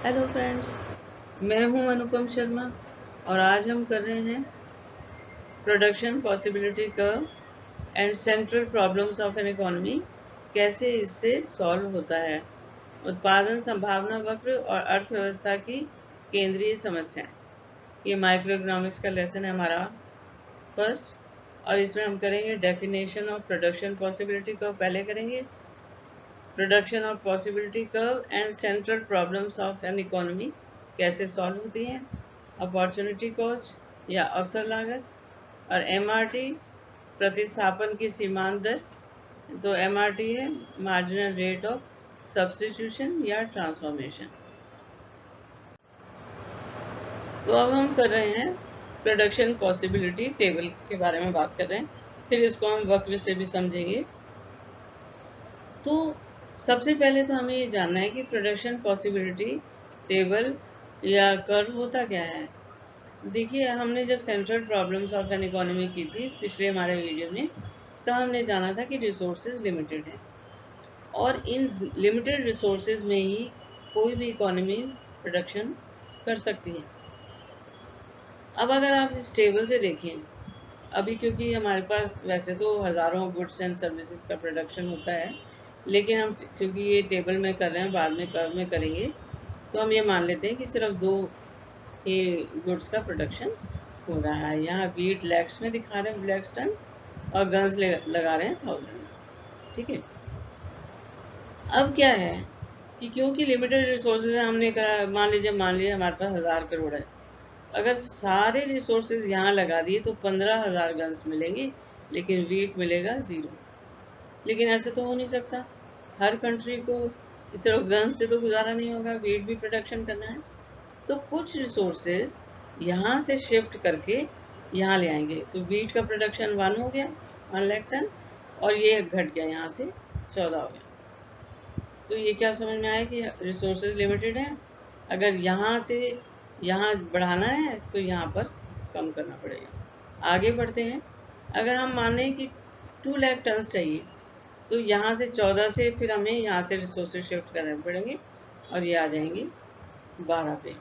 Hello friends, मैं हूं अनुपम शर्मा और आज हम कर रहे हैं production possibility curve and central problems of an economy, कैसे इससे सॉल्व होता है। उत्पादन संभावना वक्र और अर्थव्यवस्था की केंद्रीय समस्याएं। ये माइक्रो इकोनॉमिक्स का लेसन है हमारा फर्स्ट, और इसमें हम करेंगे definition of production possibility curve पहले करेंगे, production of possibility curve and central problems of an economy कैसे सॉल्व होती हैं, अपॉर्चुनिटी कॉस्ट या अवसर लागत, और एमआरटी प्रतिस्थापन की सीमांत दर। तो एमआरटी है मार्जिनल रेट ऑफ सब्स्टिट्यूशन या ट्रांसफॉर्मेशन। तो अब हम कर रहे हैं प्रोडक्शन पॉसिबिलिटी टेबल के बारे में बात कर रहे हैं, फिर इसको हम वक्र से भी समझेंगे। तो सबसे पहले तो हमें ये जानना है कि प्रोडक्शन पॉसिबिलिटी टेबल या कर्व होता क्या है। देखिए, हमने जब central problems of an economy की थी पिछले हमारे वीडियो में, तो हमने जाना था कि रिसोर्सेज लिमिटेड है और इन लिमिटेड रिसोर्सेज में ही कोई भी इकोनॉमी प्रोडक्शन कर सकती है। अब अगर आप इस टेबल से देखें, अभी क्योंकि हमारे पास वैसे तो हज़ारों गुड्स एंड सर्विसेज का प्रोडक्शन होता है, लेकिन हम क्योंकि ये टेबल में कर रहे हैं, बाद में कर्व में करेंगे, तो हम ये मान लेते हैं कि सिर्फ दो ही गुड्स का प्रोडक्शन हो रहा है। यहाँ वीट लैक्स में दिखा रहे हैं, लैक्स टन, और गन्स लगा रहे हैं 1000। ठीक है। अब क्या है कि क्योंकि लिमिटेड रिसोर्सेज हमने करा, मान लीजिए हमारे पास 1000 करोड़ है, अगर सारे रिसोर्सेज यहाँ लगा दिए तो 15,000 गन्स मिलेंगे, लेकिन वीट मिलेगा 0। लेकिन ऐसे तो हो नहीं सकता, हर कंट्री को सिर्फ गन्स से तो गुजारा नहीं होगा, वीट भी प्रोडक्शन करना है। तो कुछ रिसोर्सेज यहाँ से शिफ्ट करके यहाँ ले आएंगे, तो वीट का प्रोडक्शन 1 हो गया, 1 लाख टन, और ये घट गया यहाँ से 14 हो गया। तो ये क्या समझ में आया कि रिसोर्सेज लिमिटेड है, अगर यहाँ से यहाँ बढ़ाना है तो यहाँ पर कम करना पड़ेगा। आगे बढ़ते हैं, अगर हम माने कि 2 लाख टन चाहिए, तो यहाँ से 14 से फिर हमें यहाँ से रिसोर्सेज शिफ्ट करने पड़ेंगे और ये आ जाएंगे 12 पे।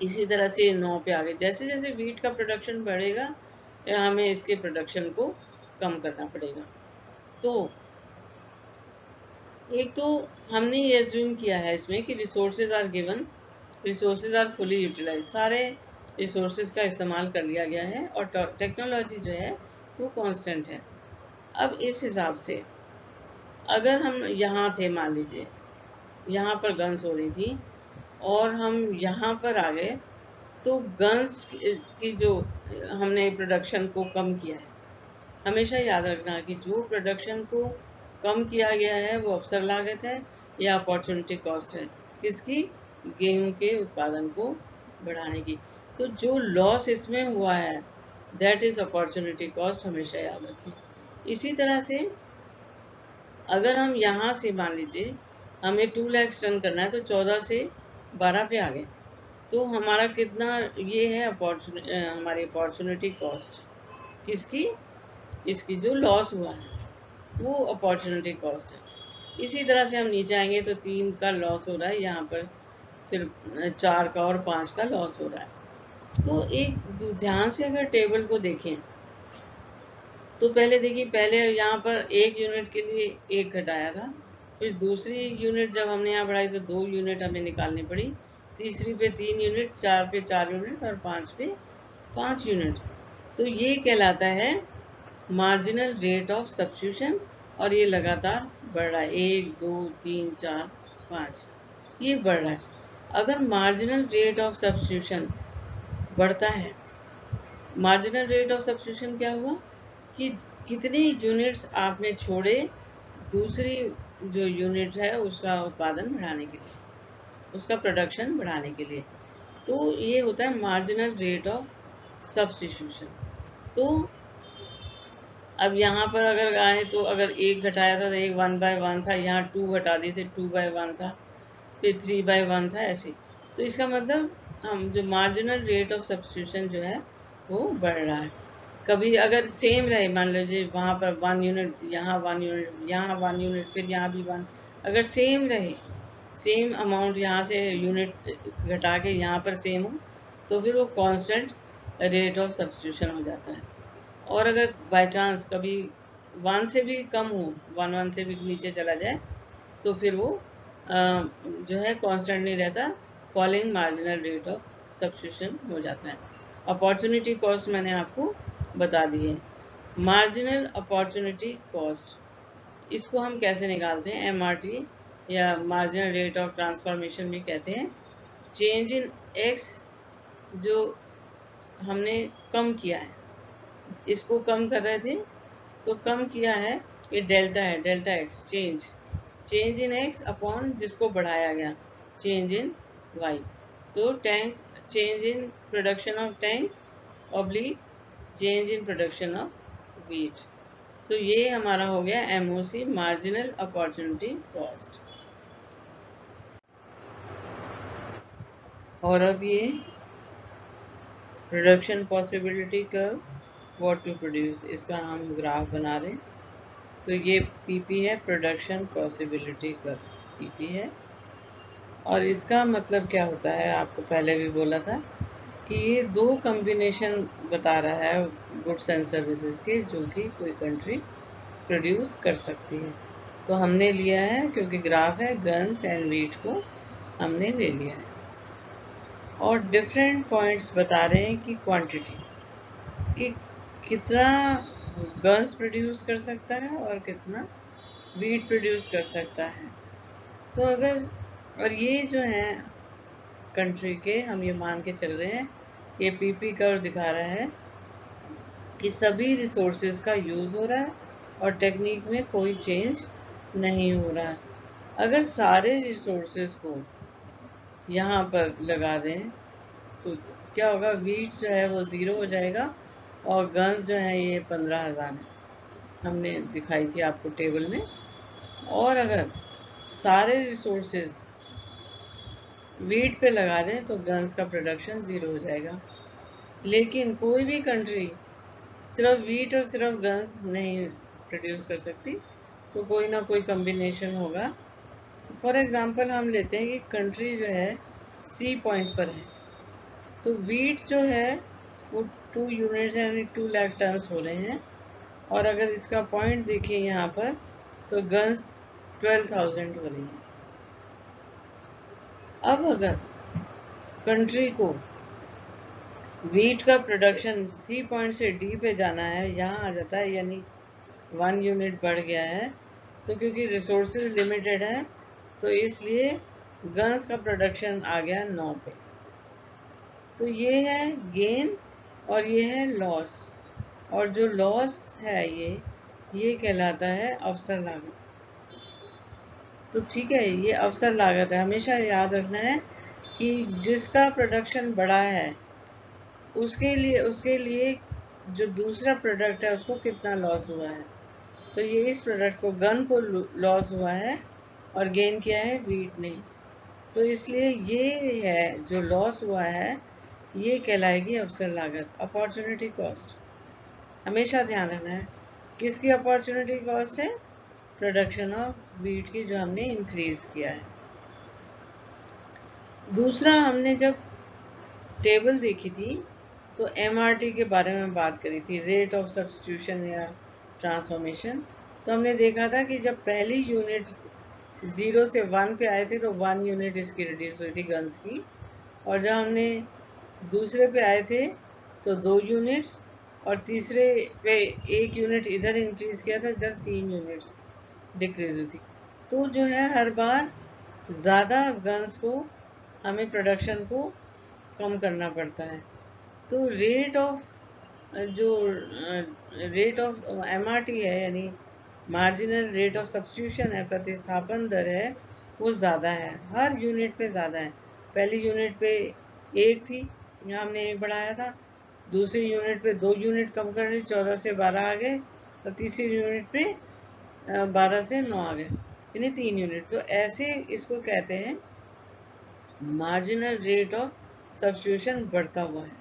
इसी तरह से 9 पे आ गए। जैसे जैसे वीट का प्रोडक्शन बढ़ेगा, हमें इसके प्रोडक्शन को कम करना पड़ेगा। तो एक तो हमने ये एज्यूम किया है इसमें कि resources are given, resources are fully utilise, सारे रिसोर्सेज का इस्तेमाल कर लिया गया है और टेक्नोलॉजी जो है वो कांस्टेंट है। अब इस हिसाब से अगर हम यहाँ थे, मान लीजिए यहाँ पर गन्स हो रही थी और हम यहाँ पर आ गए, तो गन्स की जो हमने प्रोडक्शन को कम किया है, हमेशा याद रखना कि जो प्रोडक्शन को कम किया गया है वो अवसर लागत है या अपॉर्चुनिटी कॉस्ट है, किसकी? गेहूं के उत्पादन को बढ़ाने की। तो जो लॉस इसमें हुआ है दैट इज अपॉर्चुनिटी कॉस्ट, हमेशा याद रखें। इसी तरह से अगर हम यहाँ से मान लीजिए हमें 2 लाख टन करना है, तो 14 से 12 पे आ गए, तो हमारा कितना ये है हमारी अपॉर्चुनिटी कॉस्ट, किसकी? इसकी जो लॉस हुआ है वो अपॉर्चुनिटी कॉस्ट है। इसी तरह से हम नीचे आएंगे तो 3 का लॉस हो रहा है यहाँ पर, फिर 4 का और 5 का लॉस हो रहा है। तो एक ध्यान से अगर टेबल को देखें तो पहले देखिए, पहले यहाँ पर 1 यूनिट के लिए 1 घटाया था, फिर दूसरी यूनिट जब हमने यहाँ बढ़ाई तो 2 यूनिट हमें निकालनी पड़ी, तीसरी पे 3 यूनिट, 4 पे 4 यूनिट और 5 पे 5 यूनिट। तो ये कहलाता है मार्जिनल रेट ऑफ सब्स्टिट्यूशन, और ये लगातार बढ़ रहा है, 1 2 3 4 5, ये बढ़ रहा है। अगर मार्जिनल रेट ऑफ सब्स्टिट्यूशन बढ़ता है, मार्जिनल रेट ऑफ सब्स्टिट्यूशन क्या हुआ कि कितने यूनिट्स आपने छोड़े दूसरी जो यूनिट है उसका उत्पादन बढ़ाने के लिए, उसका प्रोडक्शन बढ़ाने के लिए। तो ये होता है मार्जिनल रेट ऑफ सब्स्टिट्यूशन। तो अब यहाँ पर अगर आए तो अगर 1 घटाया था तो 1 1/1 था, यहाँ 2 घटा दिए थे 2/1 था, फिर 3/1 था, ऐसे। तो इसका मतलब हम जो मार्जिनल रेट ऑफ सब्स्टिट्यूशन जो है वो बढ़ रहा है। कभी अगर सेम रहे, मान लीजिए वहाँ पर 1 यूनिट, यहाँ 1 यूनिट, यहाँ 1 यूनिट, फिर यहाँ भी 1, अगर सेम रहे सेम अमाउंट यहाँ से यूनिट घटा के यहाँ पर सेम हो तो फिर वो कांस्टेंट रेट ऑफ सब्स्टिट्यूशन हो जाता है। और अगर बाय चांस कभी 1 से भी कम हो, 1 से भी नीचे चला जाए तो फिर वो जो है कांस्टेंट नहीं रहता, falling marginal rate of substitution हो जाता है। अपॉर्चुनिटी कॉस्ट मैंने आपको बता दी है। मार्जिनल अपॉर्चुनिटी कॉस्ट, इसको हम कैसे निकालते हैं? MRT या मार्जिनल रेट ऑफ ट्रांसफॉर्मेशन भी कहते हैं। चेंज इन एक्स जो हमने कम किया है, इसको कम कर रहे थे तो कम किया है, ये डेल्टा है, delta x change in x upon जिसको बढ़ाया गया चेंज इन वाई। तो tank change in production of tank oblique change in production of wheat. तो ये हमारा हो गया MOC, मार्जिनल अपॉर्चुनिटी कॉस्ट। और अब ये production possibility curve, what to produce, इसका हम ग्राफ बना रहे हैं। तो ये PP है, प्रोडक्शन पॉसिबिलिटी कर्व PP है। और इसका मतलब क्या होता है, आपको पहले भी बोला था कि ये दो कॉम्बिनेशन बता रहा है गुड्स एंड सर्विसेज के, जो कि कोई कंट्री प्रोड्यूस कर सकती है। तो हमने लिया है, क्योंकि ग्राफ है, गन्स एंड वीट को हमने ले लिया है। और डिफरेंट पॉइंट्स बता रहे हैं कि क्वांटिटी कि कितना गन्स प्रोड्यूस कर सकता है और कितना वीट प्रोड्यूस कर सकता है। तो अगर, और ये जो है कंट्री के, हम ये मान के चल रहे हैं, ये PP कर्व दिखा रहा है कि सभी रिसोर्सेज का यूज़ हो रहा है और टेक्निक में कोई चेंज नहीं हो रहा है। अगर सारे रिसोर्सेज को यहाँ पर लगा दें तो क्या होगा, वीट जो है वो 0 हो जाएगा और गन्स जो है ये 15,000 है, हमने दिखाई थी आपको टेबल में। और अगर सारे रिसोर्सेज वीट पे लगा दें तो गन्स का प्रोडक्शन 0 हो जाएगा। लेकिन कोई भी कंट्री सिर्फ वीट और सिर्फ गन्स नहीं प्रोड्यूस कर सकती, तो कोई ना कोई कॉम्बिनेशन होगा। तो फॉर एग्जांपल हम लेते हैं कि कंट्री जो है C पॉइंट पर है, तो वीट जो है वो 2 यूनिट्स यानी 2 लाख टन्स हो रहे हैं। और अगर इसका पॉइंट देखिए यहाँ पर, तो गन्स 12,000 हो रही हैं। अब अगर कंट्री को वीट का प्रोडक्शन C पॉइंट से D पे जाना है, यहाँ आ जाता है, यानी 1 यूनिट बढ़ गया है, तो क्योंकि रिसोर्सेज लिमिटेड है तो इसलिए गन्स का प्रोडक्शन आ गया 9 पे। तो ये है गेन और ये है लॉस, और जो लॉस है ये कहलाता है अवसर लागत। तो ठीक है, ये अवसर लागत है। हमेशा याद रखना है कि जिसका प्रोडक्शन बड़ा है उसके लिए जो दूसरा प्रोडक्ट है उसको कितना लॉस हुआ है। तो ये इस प्रोडक्ट को, गन को लॉस हुआ है और गेन किया है वीट ने। तो इसलिए ये है जो लॉस हुआ है, ये कहलाएगी अवसर लागत, अपॉर्चुनिटी कॉस्ट। हमेशा ध्यान रखना है किसकी अपॉर्चुनिटी कॉस्ट है, प्रोडक्शन ऑफ वीट की, जो हमने इंक्रीज किया है। दूसरा, हमने जब टेबल देखी थी तो MRT के बारे में बात करी थी, रेट ऑफ सब्स्टिट्यूशन या ट्रांसफॉर्मेशन। तो हमने देखा था कि जब पहली यूनिट 0 से 1 पे आए थे तो 1 यूनिट इसकी रिड्यूस हुई थी गन्स की, और जब हमने दूसरे पे आए थे तो 2 यूनिट्स, और तीसरे पे 1 यूनिट इधर इंक्रीज किया था, इधर 3 यूनिट्स डिक्रीज हुई थी। तो जो है हर बार ज़्यादा गन्स को हमें प्रोडक्शन को कम करना पड़ता है। तो रेट ऑफ MRT है, यानी मार्जिनल रेट ऑफ सब्स्टिट्यूशन है, प्रतिस्थापन दर है, वो ज़्यादा है, हर यूनिट पे ज़्यादा है। पहली यूनिट पे 1 थी, यहाँ हमने 1 बढ़ाया था, दूसरी यूनिट पे 2 यूनिट कम कर दी, 14 से 12 आ गए, और तीसरी यूनिट पे 12 से 9 आ गए, यानी 3 यूनिट। तो ऐसे इसको कहते हैं मार्जिनल रेट ऑफ सब्स्टिट्यूशन बढ़ता हुआ है,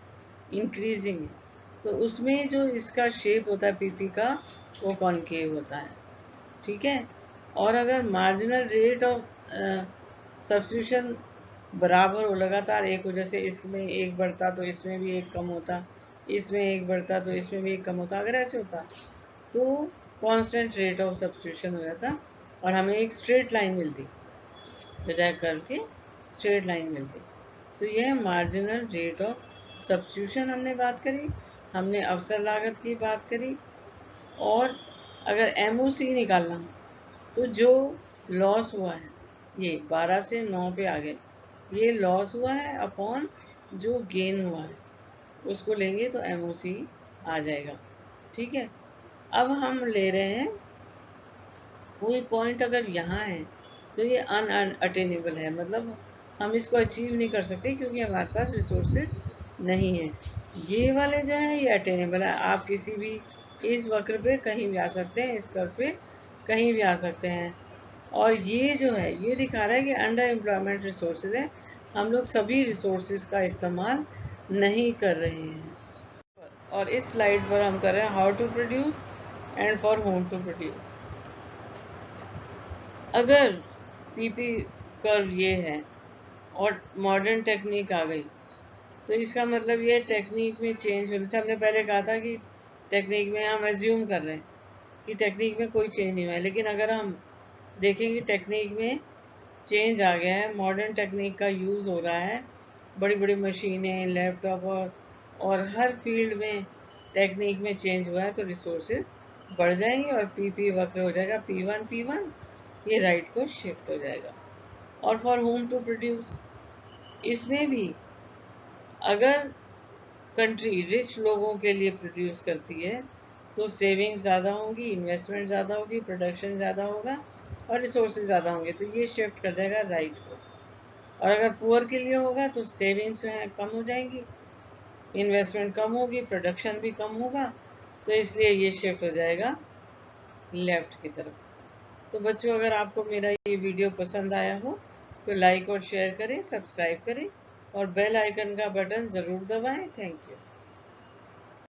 इंक्रीजिंग है। तो उसमें जो इसका शेप होता है PP का, वो कॉनकेव होता है, ठीक है। और अगर मार्जिनल रेट ऑफ सब्स्टिट्यूशन बराबर हो, लगातार एक हो, जैसे इसमें एक बढ़ता तो इसमें भी एक कम होता, इसमें एक बढ़ता तो इसमें भी एक कम होता, अगर ऐसे होता तो कांस्टेंट रेट ऑफ सब्स्टिट्यूशन हो जाता और हमें एक स्ट्रेट लाइन मिलती, बजाय कर्व के स्ट्रेट लाइन मिलती। तो यह मार्जिनल रेट ऑफ सब्स्टिट्यूशन हमने बात करी, हमने अवसर लागत की बात करी। और अगर MOC निकालना हो तो जो लॉस हुआ है, ये 12 से 9 पे आ गए, ये लॉस हुआ है अपॉन जो गेन हुआ है उसको लेंगे तो MOC आ जाएगा। ठीक है, अब हम ले रहे हैं कोई पॉइंट, अगर यहाँ है तो ये अनअटेनेबल है, मतलब हम इसको अचीव नहीं कर सकते क्योंकि हमारे पास रिसोर्सेज नहीं है। ये वाले जो है ये अटेनेबल है, आप किसी भी इस वक्र पे कहीं भी आ सकते हैं, इस कर्व पे कहीं भी आ सकते हैं। और ये जो है ये दिखा रहा है कि अंडर एम्प्लॉयमेंट रिसोर्सेज है, हम लोग सभी रिसोर्सेज का इस्तेमाल नहीं कर रहे हैं। और इस स्लाइड पर हम कर रहे हैं how to produce and for whom to produce. अगर पीपी कर्व ये है और मॉडर्न टेक्निक आ गई तो इसका मतलब ये टेक्निक में चेंज होने से, हमने पहले कहा था कि टेक्निक में हम एज्यूम कर रहे हैं कि टेक्निक में कोई चेंज नहीं हुआ है, लेकिन अगर हम देखेंगे टेक्निक में चेंज आ गया है, मॉडर्न टेक्निक का यूज़ हो रहा है, बड़ी बड़ी मशीनें, लैपटॉप और हर फील्ड में टेक्निक में चेंज हुआ है, तो रिसोर्सेज बढ़ जाएंगे और पीपी वक्र हो जाएगा P1 ये राइट को शिफ्ट हो जाएगा। और फॉर होम टू प्रोड्यूस, इसमें भी अगर कंट्री रिच लोगों के लिए प्रोड्यूस करती है तो सेविंग्स ज़्यादा होंगी, इन्वेस्टमेंट ज़्यादा होगी, प्रोडक्शन ज़्यादा होगा और रिसोर्सेज ज़्यादा होंगे, तो ये शिफ्ट कर जाएगा राइट को। और अगर पुअर के लिए होगा तो सेविंग्स जो है कम हो जाएंगी, इन्वेस्टमेंट कम होगी, प्रोडक्शन भी कम होगा, तो इसलिए ये शिफ्ट हो जाएगा लेफ्ट की तरफ। तो बच्चों, अगर आपको मेरा ये वीडियो पसंद आया हो तो लाइक और शेयर करें, सब्सक्राइब करें और बेल आइकन का बटन ज़रूर दबाएं। Thank you.